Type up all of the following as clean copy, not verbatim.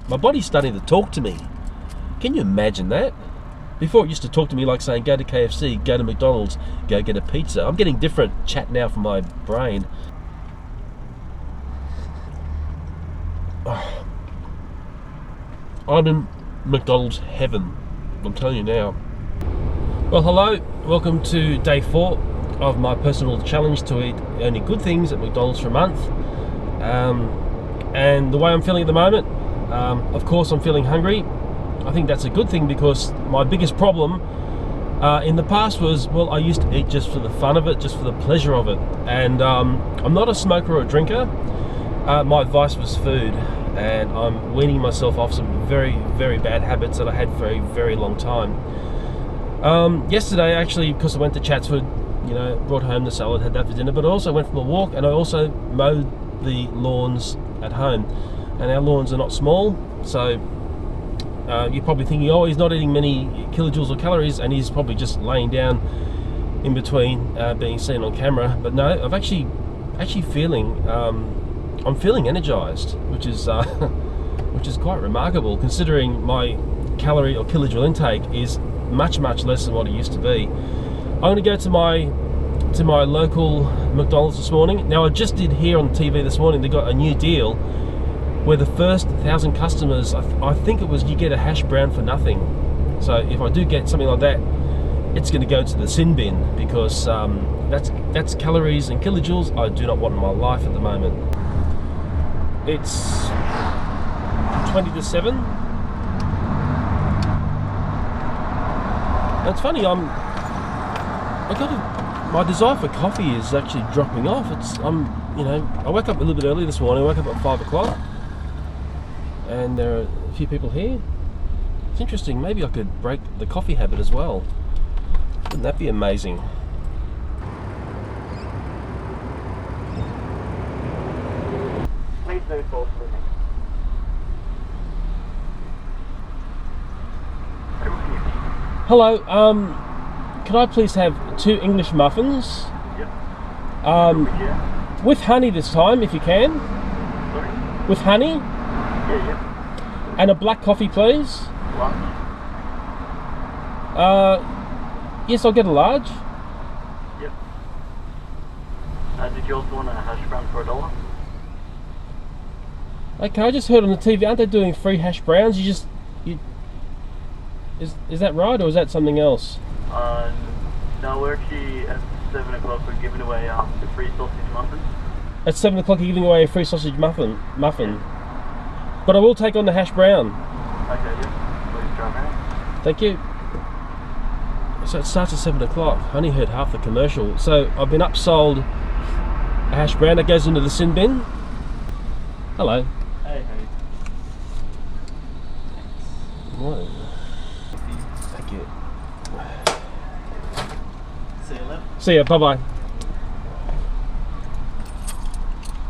My body's starting to talk to me. Can you imagine that? Before it used to talk to me like saying, go to KFC, go to McDonald's, go get a pizza. I'm getting different chat now from my brain. Oh. I'm in McDonald's heaven, I'm telling you now. Well, hello, welcome to day 4 of my personal challenge to eat only good things at McDonald's for a month. And the way I'm feeling at the moment, of course I'm feeling hungry. I think that's a good thing because my biggest problem in the past was, well, I used to eat just for the fun of it, just for the pleasure of it. And I'm not a smoker or a drinker. My vice was food, and I'm weaning myself off some very, very bad habits that I had for a very long time. Yesterday, actually, because I went to Chatswood, you know, brought home the salad, had that for dinner, but I also went for a walk, and I also mowed the lawns at home. And our lawns are not small, so you're probably thinking, oh, he's not eating many kilojoules or calories, and he's probably just laying down in between being seen on camera. But no, I'm actually feeling, I'm feeling energized, which is quite remarkable considering my calorie or kilojoule intake is much less than what it used to be. I'm going to go to my local McDonald's this morning. Now, I just did hear on TV this morning they got a new deal where the first 1,000 customers, I think it was, you get a hash brown for nothing. So if I do get something like that, it's going to go into the sin bin because that's calories and kilojoules I do not want in my life at the moment. It's 20 to 7. And it's funny, my desire for coffee is actually dropping off. You know, I woke up a little bit early this morning. I woke up at 5 o'clock. And there are a few people here. It's interesting, maybe I could break the coffee habit as well. Wouldn't that be amazing? Please do talk with me. Hello, can I please have 2 English muffins? Yep. With honey this time, if you can. Sorry? With honey? Yeah. And a black coffee, please. Large? Yes, I'll get a large. Yep. Did you also want a hash brown for $1? Okay, I just heard on the TV, aren't they doing free hash browns? Is that right, or is that something else? No, we're actually at 7 o'clock. We're giving away the free sausage muffins. At 7 o'clock, you're giving away a free sausage muffin. But I will take on the hash brown. Okay, yeah. Please try that. Thank you. So it starts at 7 o'clock. I only heard half the commercial. So I've been upsold a hash brown that goes into the sin bin. Hello. Hey. What? Thank you. See you later. See ya, bye-bye.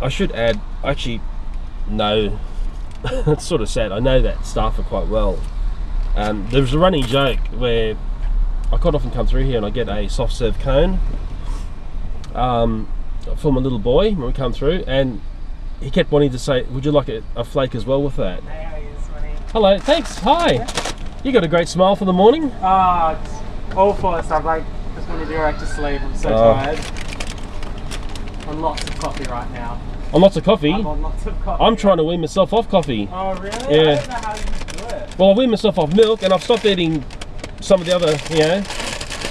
I should add, actually, no. It's sort of sad. I know that staffer quite well. There's a running joke where I quite often come through here and I get a soft serve cone for my little boy when we come through, and he kept wanting to say, would you like a flake as well with that? Hey, how are you this morning? Hello, thanks, hi. You got a great smile for the morning. It's awful. It's like just want to go back to sleep. I'm so tired. On lots of coffee right now. On lots of coffee? I'm on lots of coffee. I'm trying to wean myself off coffee. Oh really? Yeah. I don't know how you do it. Well, I wean myself off milk, and I've stopped eating some of the other, you know,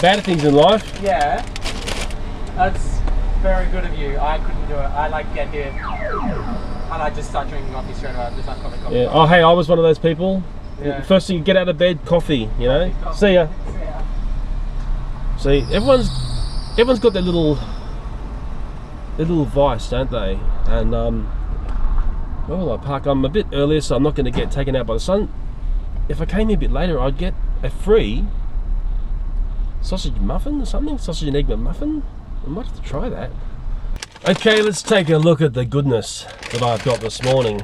bad things in life. Yeah. That's very good of you. I couldn't do it. I like get here and I just start drinking coffee straight away. I'm just like coffee. Yeah. Oh, hey, I was one of those people. Yeah. First thing you get out of bed, coffee. You know. Coffee. See ya. Yeah. See, everyone's got their little vice, don't they? And well, I park. I'm a bit earlier, so I'm not going to get taken out by the sun. If I came here a bit later, I'd get a free sausage muffin or something, sausage and egg muffin. I might have to try that. Okay, let's take a look at the goodness that I've got this morning.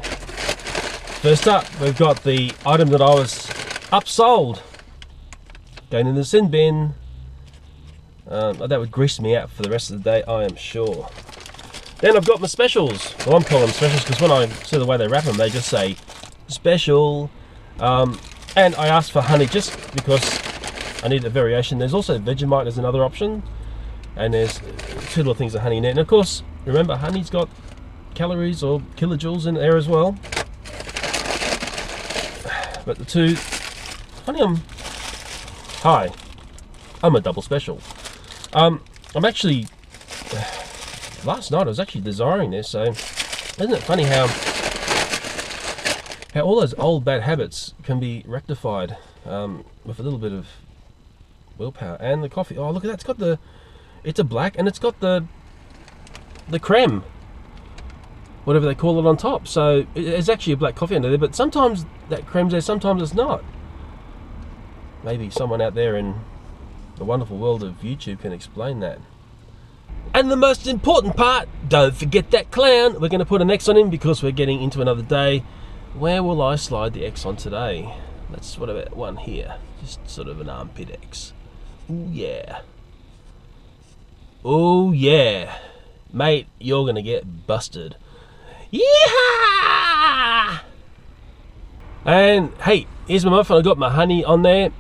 First up, we've got the item that I was upsold. Going in the sin bin. That would grease me out for the rest of the day, I am sure. Then I've got my specials. Well, I'm calling them specials because when I see the way they wrap them, they just say special. And I asked for honey just because I need a variation. There's also Vegemite as another option, and there's 2 little things of honey in there. And of course, remember, honey's got calories or kilojoules in there as well. But the 2 honey, I'm a double special. I'm actually, last night I was actually desiring this. So isn't it funny how all those old bad habits can be rectified with a little bit of willpower. And the coffee, oh look at that, it's a black, and it's got the creme, whatever they call it, on top. So it's actually a black coffee under there, but sometimes that creme's there, sometimes it's not. Maybe someone out there in the wonderful world of YouTube can explain that. And the most important part, don't forget that clown. We're going to put an X on him because we're getting into another day. Where will I slide the X on today? What about one here? Just sort of an armpit X. Ooh yeah. Oh yeah. Mate, you're going to get busted. Yeehaw! And hey, here's my muffin. I got my honey on there.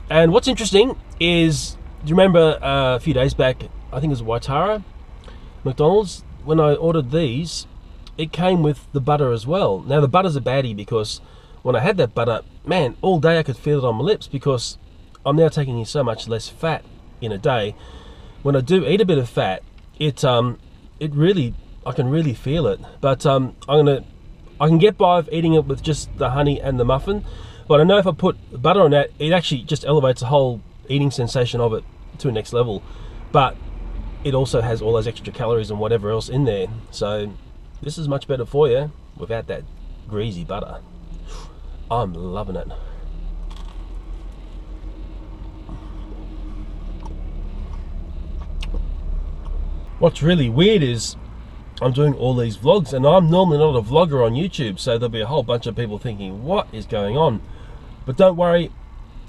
And what's interesting is, do you remember a few days back, I think it was Waitara, McDonald's, when I ordered these, it came with the butter as well. Now the butter's a baddie because when I had that butter, man, all day I could feel it on my lips because I'm now taking in so much less fat in a day. When I do eat a bit of fat, it really, I can really feel it. But I can get by with eating it with just the honey and the muffin. But I know if I put butter on that, it actually just elevates the whole eating sensation of it to a next level. But it also has all those extra calories and whatever else in there. So this is much better for you without that greasy butter. I'm loving it. What's really weird is I'm doing all these vlogs, and I'm normally not a vlogger on YouTube, so there'll be a whole bunch of people thinking, what is going on? But don't worry,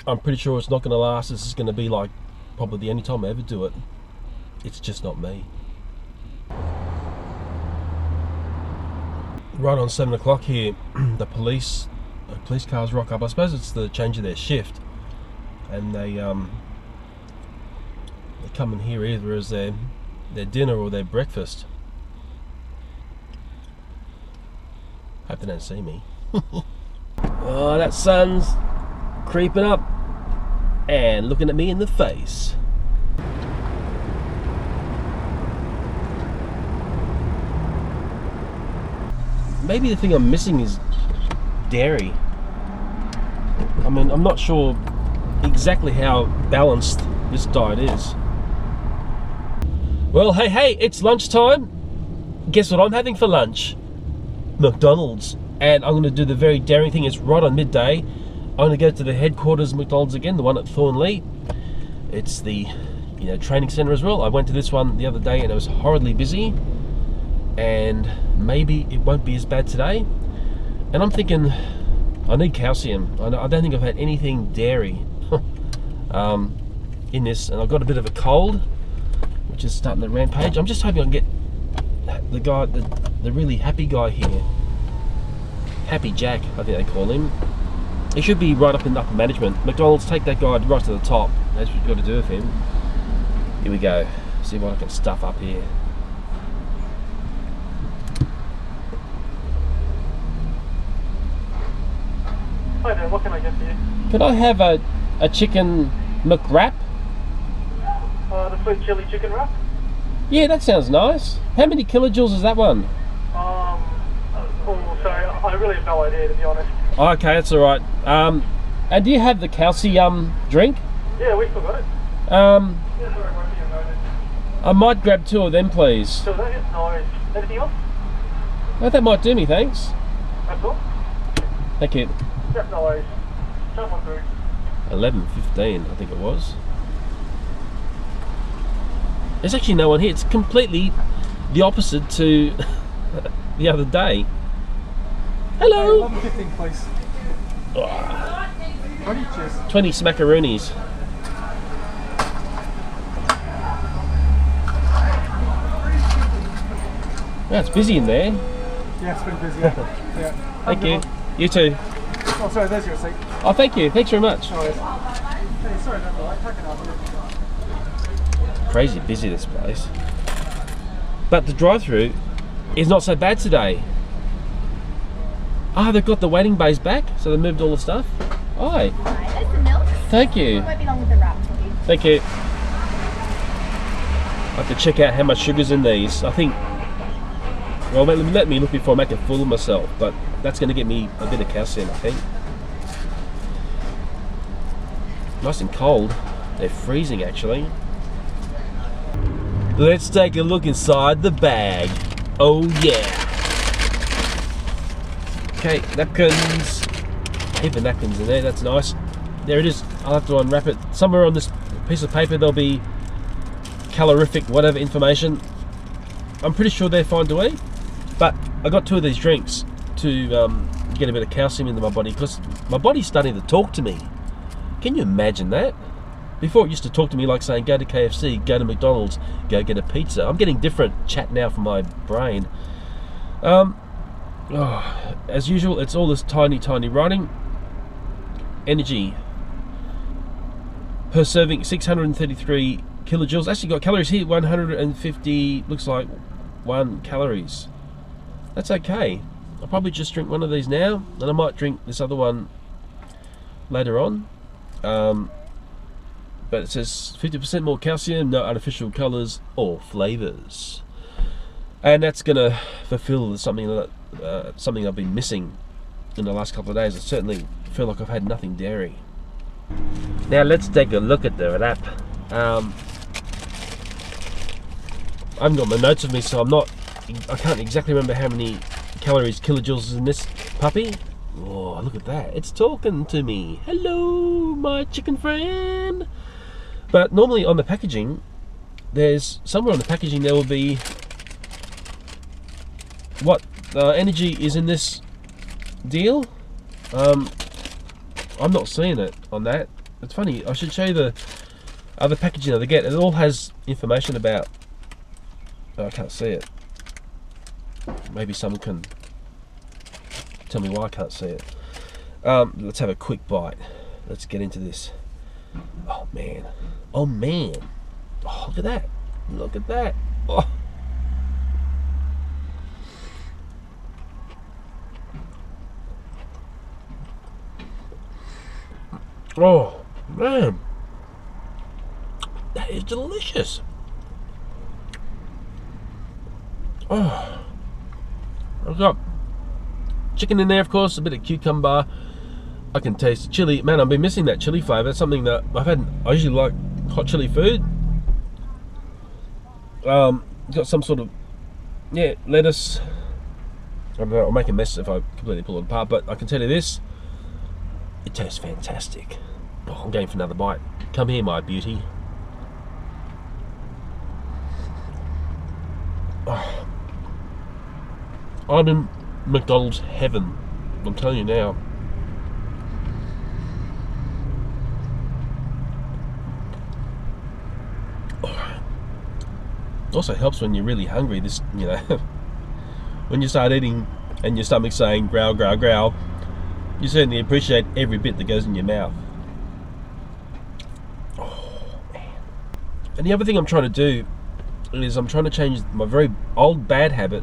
I'm pretty sure it's not going to last. This is going to be like probably the only time I ever do it. It's just not me. Right on 7 o'clock here, the police cars rock up. I suppose it's the change of their shift, and they come in here either as their dinner or their breakfast. Hope they don't see me. Oh, that sun's creeping up and looking at me in the face. Maybe the thing I'm missing is dairy. I mean, I'm not sure exactly how balanced this diet is. Well, hey, it's lunchtime. Guess what I'm having for lunch? McDonald's. And I'm going to do the very daring thing. It's right on midday. I'm going to go to the headquarters McDonald's again, the one at Thornleigh. It's the training center as well. I went to this one the other day and it was horridly busy. And maybe it won't be as bad today. And I'm thinking, I need calcium. I don't think I've had anything dairy in this, and I've got a bit of a cold, which is starting to rampage. I'm just hoping I can get the guy, the really happy guy here, Happy Jack, I think they call him. He should be right up in upper management. McDonald's, take that guy right to the top. That's what you've got to do with him. Here we go. See what I can stuff up here. Hi there, what can I get for you? Could I have a Chicken McWrap? The sweet chili chicken wrap? Yeah, that sounds nice. How many kilojoules is that one? Oh, sorry, I really have no idea, to be honest. Okay, that's alright. And do you have the calcium drink? Yeah, we still got it. I might grab 2 of them, please. So that is nice. Anything else? Oh, that might do me, thanks. That's all? Thank you. Yep, no worries. Jump on through. 11:15, I think it was. There's actually no one here. It's completely the opposite to the other day. Hello. 11:15, please. Oh, 20, cheers. 20 smackaroonies. Yeah, it's busy in there. Yeah, it's been busy. Yeah. Thank you. You too. Oh, sorry, there's your receipt. Oh, thank you. Thanks very much. No worries. Hey, sorry about that. Packing up. Crazy busy, this place. But the drive-through is not so bad today. Ah, they've got the waiting bays back, so they moved all the stuff. Hi. Hi, there's the milk. Thank you. Might be along with the wrap for you. Thank you. I have to check out how much sugar's in these. I think, well, let me look before I make a fool of myself, but that's going to get me a bit of calcium, I think. Nice and cold. They're freezing, actually. Let's take a look inside the bag. Oh, yeah. Okay, napkins. Heap of napkins in there, that's nice. There it is. I'll have to unwrap it. Somewhere on this piece of paper there'll be calorific whatever information. I'm pretty sure they're fine to eat, but I got 2 of these drinks to get a bit of calcium into my body, because my body's starting to talk to me. Can you imagine that? Before it used to talk to me like saying go to KFC, go to McDonald's, go get a pizza. I'm getting different chat now from my brain. As usual, it's all this tiny writing. Energy per serving 633 kilojoules. Actually got calories here 150, looks like 1 calories. That's okay. I'll probably just drink one of these now, and I might drink this other one later on. But it says 50% more calcium, no artificial colours or flavours, and that's gonna fulfill something that something I've been missing in the last couple of days. I certainly feel like I've had nothing dairy. Now let's take a look at the wrap. I haven't got my notes with me, so I can't exactly remember how many calories, kilojoules is in this puppy. Oh, look at that, it's talking to me. Hello, my chicken friend. But normally on the packaging, there's somewhere on the packaging there will be what energy is in this deal. I'm not seeing it on that. It's funny, I should show you the other packaging that they get. It all has information about, I can't see it. Maybe someone can tell me why I can't see it. Let's have a quick bite. Let's get into this. Oh man. Oh man. Oh, look at that. Look at that. Oh. Oh man. That is delicious. Oh. I've got chicken in there, of course, a bit of cucumber. I can taste the chili. Man, I've been missing that chili flavour. It's something that I usually like hot chili food. Got some sort of, yeah, lettuce. I don't know, I'll make a mess if I completely pull it apart, but I can tell you this, it tastes fantastic. Oh, I'm going for another bite. Come here, my beauty. Oh. I'm in McDonald's heaven, I'm telling you now. It also helps when you're really hungry. This, you know, when you start eating and your stomach's saying growl, growl, growl, you certainly appreciate every bit that goes in your mouth. Oh man! And the other thing I'm trying to do is I'm trying to change my very old bad habit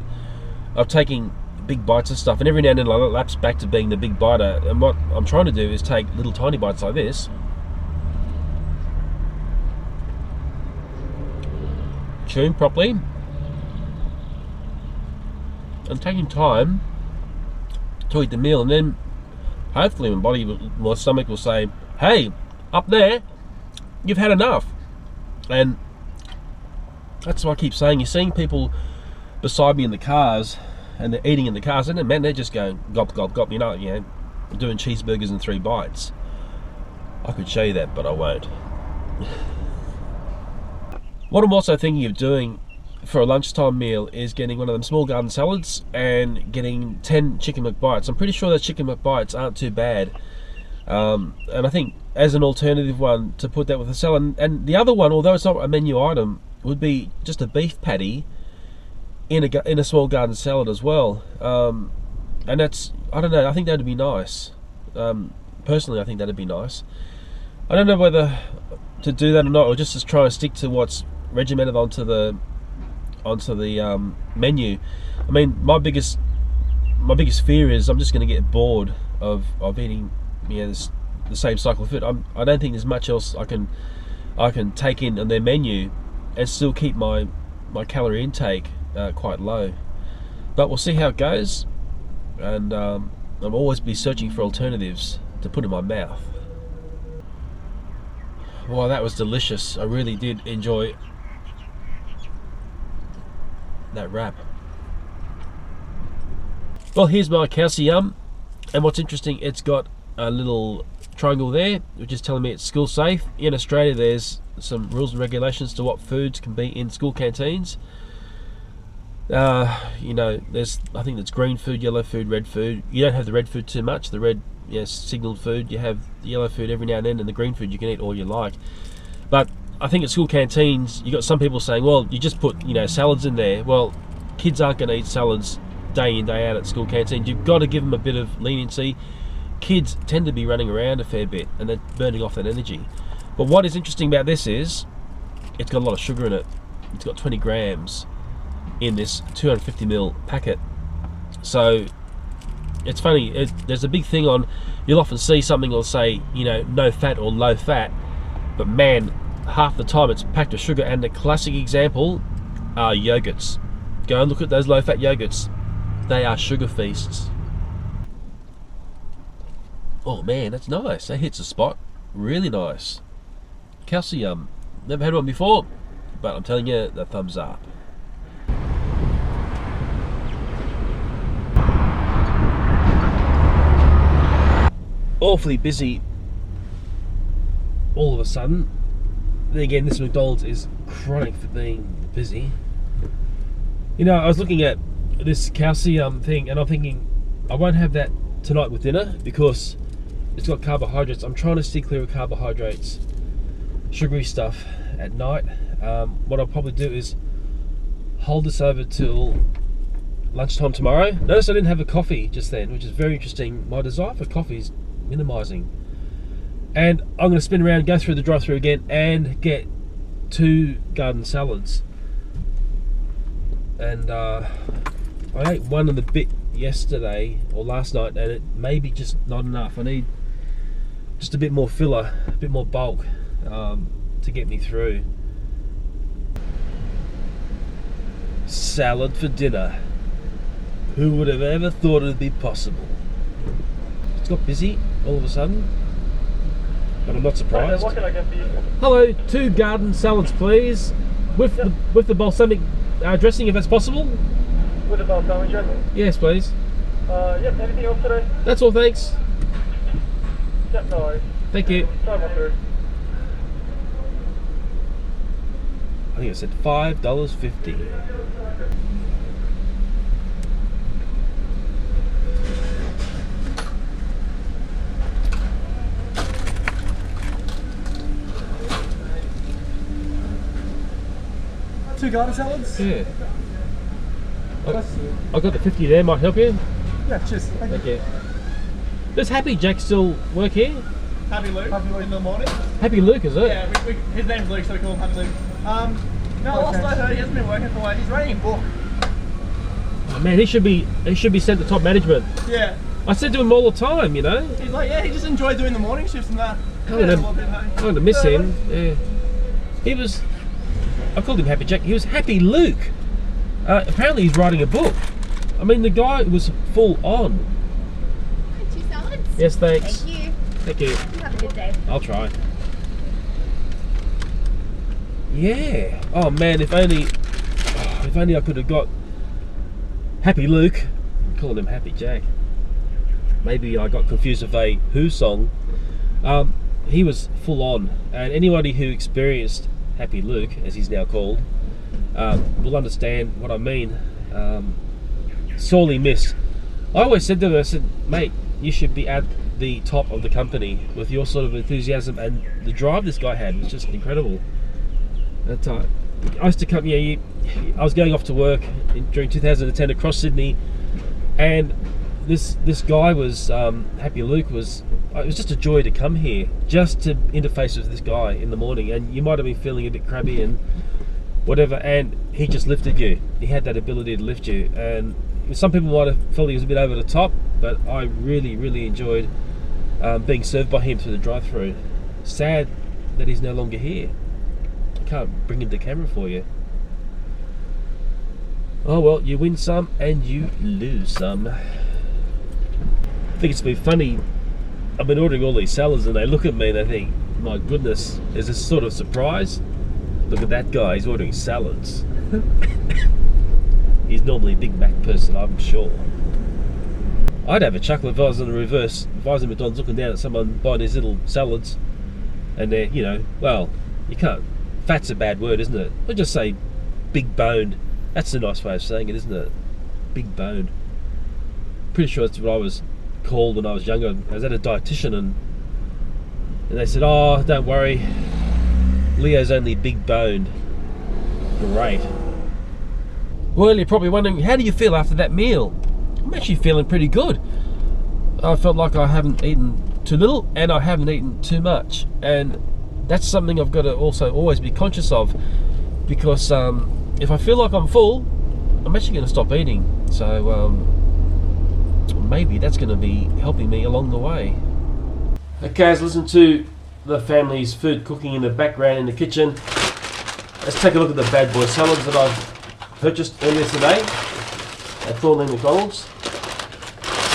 of taking big bites of stuff, and every now and then I lapse back to being the big biter. And what I'm trying to do is take little tiny bites like this. Chewing properly and taking time to eat the meal, and then hopefully my stomach will say, hey, up there, you've had enough. And that's what I keep saying. You're seeing people beside me in the cars, and they're eating in the cars, and man, they're just going gulp, gulp, gulp, you know, doing cheeseburgers in 3 bites. I could show you that, but I won't. What I'm also thinking of doing for a lunchtime meal is getting one of them small garden salads and getting 10 Chicken McBites. I'm pretty sure those Chicken McBites aren't too bad. And I think as an alternative one to put that with a salad. And the other one, although it's not a menu item, would be just a beef patty in a small garden salad as well. And that's, I don't know, I think that'd be nice. Personally, I think that'd be nice. I don't know whether to do that or not, or just to try and stick to what's regimented onto the menu. I mean, my biggest fear is I'm just going to get bored of eating, you know, the same cycle of food. I don't think there's much else I can take in on their menu and still keep my calorie intake quite low. But we'll see how it goes, and I'll always be searching for alternatives to put in my mouth. Wow, that was delicious. I really did enjoy that wrap. Well, here's my calcium, and what's interesting, it's got a little triangle there which is telling me it's school safe. In Australia there's some rules and regulations to what foods can be in school canteens. You know, I think there's green food, yellow food, red food. You don't have the red food too much. The red, yes, signaled food. You have the yellow food every now and then, and the green food you can eat all you like. But I think at school canteens you got some people saying, well, you just put, you know, salads in there. Well, kids aren't going to eat salads day in, day out at school canteens. You've got to give them a bit of leniency. Kids tend to be running around a fair bit and they're burning off that energy. But what is interesting about this is it's got a lot of sugar in it. It's got 20 grams in this 250ml packet. So it's funny, there's a big thing on, you'll often see something will say, you know, no fat or low fat, but man, half the time it's packed with sugar. And the classic example are yogurts. Go and look at those low fat yogurts. They are sugar feasts. Oh man, that's nice. That hits the spot. Really nice. Calcium. Never had one before, but I'm telling you, the thumbs up. Awfully busy all of a sudden. Then again, this McDonald's is chronic for being busy. You know, I was looking at this calcium thing and I'm thinking I won't have that tonight with dinner because it's got carbohydrates. I'm trying to stay clear of carbohydrates, sugary stuff at night. What I'll probably do is hold this over till lunchtime tomorrow. Notice I didn't have a coffee just then, which is very interesting. My desire for coffee is minimizing. And I'm going to spin around, go through the drive-thru again and get 2 garden salads. And I ate one of the bit yesterday or last night and it may be just not enough. I need just a bit more filler, a bit more bulk to get me through. Salad for dinner. Who would have ever thought it would be possible? It's got busy all of a sudden, but I'm not surprised. What can I get for you? Hello, 2 garden salads please, with the balsamic dressing if that's possible. With the balsamic dressing? Yes please. Yep, anything else today? That's all, thanks. Yep, no worries. Thank you. Sorry about that. I think I said $5.50. Two garden salads? Yeah. I got the 50 there, might help you. Yeah, cheers. Thank you. Does Happy Jack still work here? Happy Luke. Happy Luke in the morning. Happy Luke, is it? Yeah, his name's Luke, so we call him Happy Luke. No, last I heard he hasn't been working for a while. He's writing a book. Oh man, he should be sent to top management. Yeah. I said to him all the time, you know. He's like, yeah, he just enjoyed doing the morning shifts and that. I'm gonna miss him. Yeah. He was. I called him Happy Jack. He was Happy Luke. Apparently, he's writing a book. I mean, the guy was full on. 2 salads? Yes, thanks. Thank you. Thank you. You have a good day. I'll try. Yeah. Oh man, if only I could have got Happy Luke. I'm calling him Happy Jack. Maybe I got confused with a Who song. He was full on, and anybody who experienced Happy Luke, as he's now called, will understand what I mean. Sorely missed. I always said to him, I said, mate, you should be at the top of the company with your sort of enthusiasm, and the drive this guy had was just incredible. At I used to come, I was going off to work during 2010 across Sydney, and this guy was Happy Luke was. It was just a joy to come here, just to interface with this guy in the morning. And you might have been feeling a bit crabby and whatever, and he just lifted you. He had that ability to lift you. And some people might have felt he was a bit over the top, but I really enjoyed being served by him through the drive-through. Sad that he's no longer here. I can't bring him to camera for you. Oh well, you win some and you lose some. I think it's been funny. I've been ordering all these salads and they look at me and they think, my goodness, there's this sort of surprise. Look at that guy, he's ordering salads. He's normally a Big Mac person, I'm sure. I'd have a chuckle if I was in the reverse. If I was in McDonald's looking down at someone buying these little salads and they're, you know, well, you can't, fat's a bad word, isn't it? I'll just say big boned. That's a nice way of saying it, isn't it? Big boned. Pretty sure that's what I was called when I was younger. I was at a dietitian and they said, oh, don't worry, Leo's only big boned. Great. Well, you're probably wondering, how do you feel after that meal? I'm actually feeling pretty good. I felt like I haven't eaten too little and I haven't eaten too much, and that's something I've got to also always be conscious of, because if I feel like I'm full, I'm actually going to stop eating. So maybe that's going to be helping me along the way. Okay, so listen to the family's food cooking in the background in the kitchen. Let's take a look at the bad boy salads that I've purchased earlier today at Thornleigh McDonald's.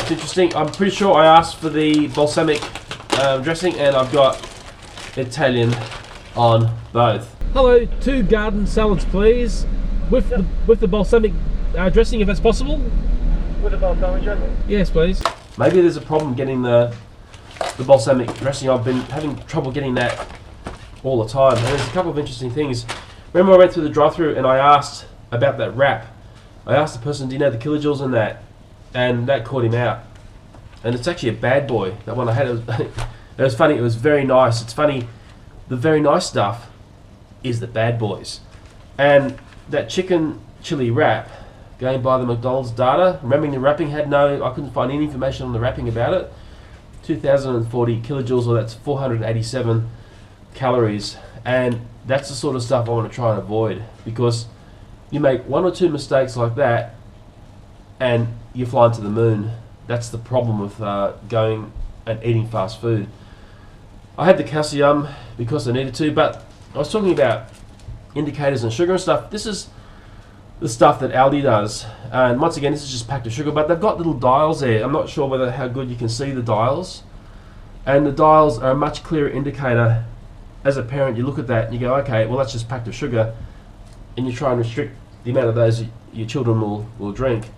It's interesting. I'm pretty sure I asked for the balsamic dressing, and I've got Italian on both. Hello, 2 garden salads, please, with the balsamic dressing, if that's possible. With the balsamic dressing? Yes, please. Maybe there's a problem getting the balsamic dressing. I've been having trouble getting that all the time. And there's a couple of interesting things. Remember, I went through the drive-thru and I asked about that wrap. I asked the person, do you know the kilojoules in that? And that caught him out. And it's actually a bad boy. That one I had, it was funny. It was very nice. It's funny, the very nice stuff is the bad boys. And that chicken chili wrap, going by the McDonald's data, remembering the wrapping had I couldn't find any information on the wrapping about it. 2040 kilojoules, or that's 487 calories. And that's the sort of stuff I want to try and avoid, because you make 1 or 2 mistakes like that and you fly into the moon. That's the problem with going and eating fast food. I had the calcium because I needed to, but I was talking about indicators and sugar and stuff. This is the stuff that Aldi does, and once again, this is just packed with sugar, but they've got little dials there. I'm not sure how good you can see the dials, and the dials are a much clearer indicator. As a parent, you look at that and you go, okay, well, that's just packed with sugar, and you try and restrict the amount of those your children will drink.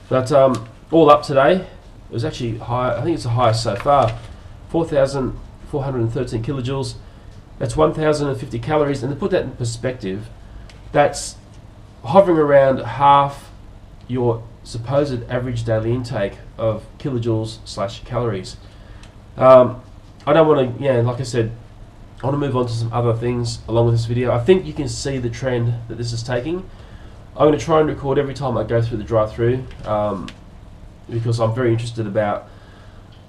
But all up today, it was actually high. I think it's the highest so far, 4,413 kilojoules. That's 1,050 calories, and to put that in perspective, that's hovering around half your supposed average daily intake of kilojoules/calories. I don't want to, like I said, I want to move on to some other things along with this video. I think you can see the trend that this is taking. I'm going to try and record every time I go through the drive-thru, because I'm very interested about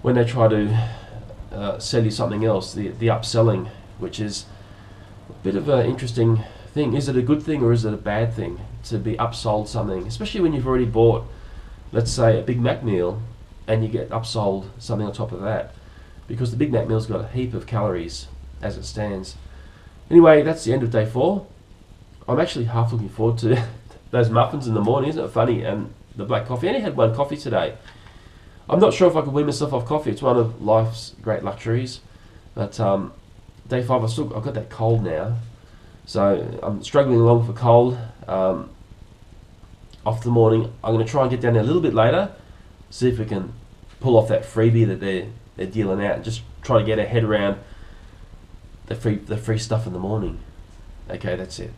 when they try to sell you something else, the upselling, which is a bit of an interesting thing. Is it a good thing or is it a bad thing to be upsold something, especially when you've already bought, let's say, a Big Mac meal and you get upsold something on top of that, because the Big Mac meal's got a heap of calories as it stands. Anyway, that's the end of day 4. I'm actually half looking forward to those muffins in the morning, isn't it funny? And the black coffee. I only had 1 coffee today. I'm not sure if I could wean myself off coffee. It's one of life's great luxuries. But day 5, I've got that cold now, so I'm struggling along with a cold. Off the morning, I'm going to try and get down there a little bit later, see if we can pull off that freebie that they're dealing out, and just try to get our head around the free stuff in the morning. Okay, that's it.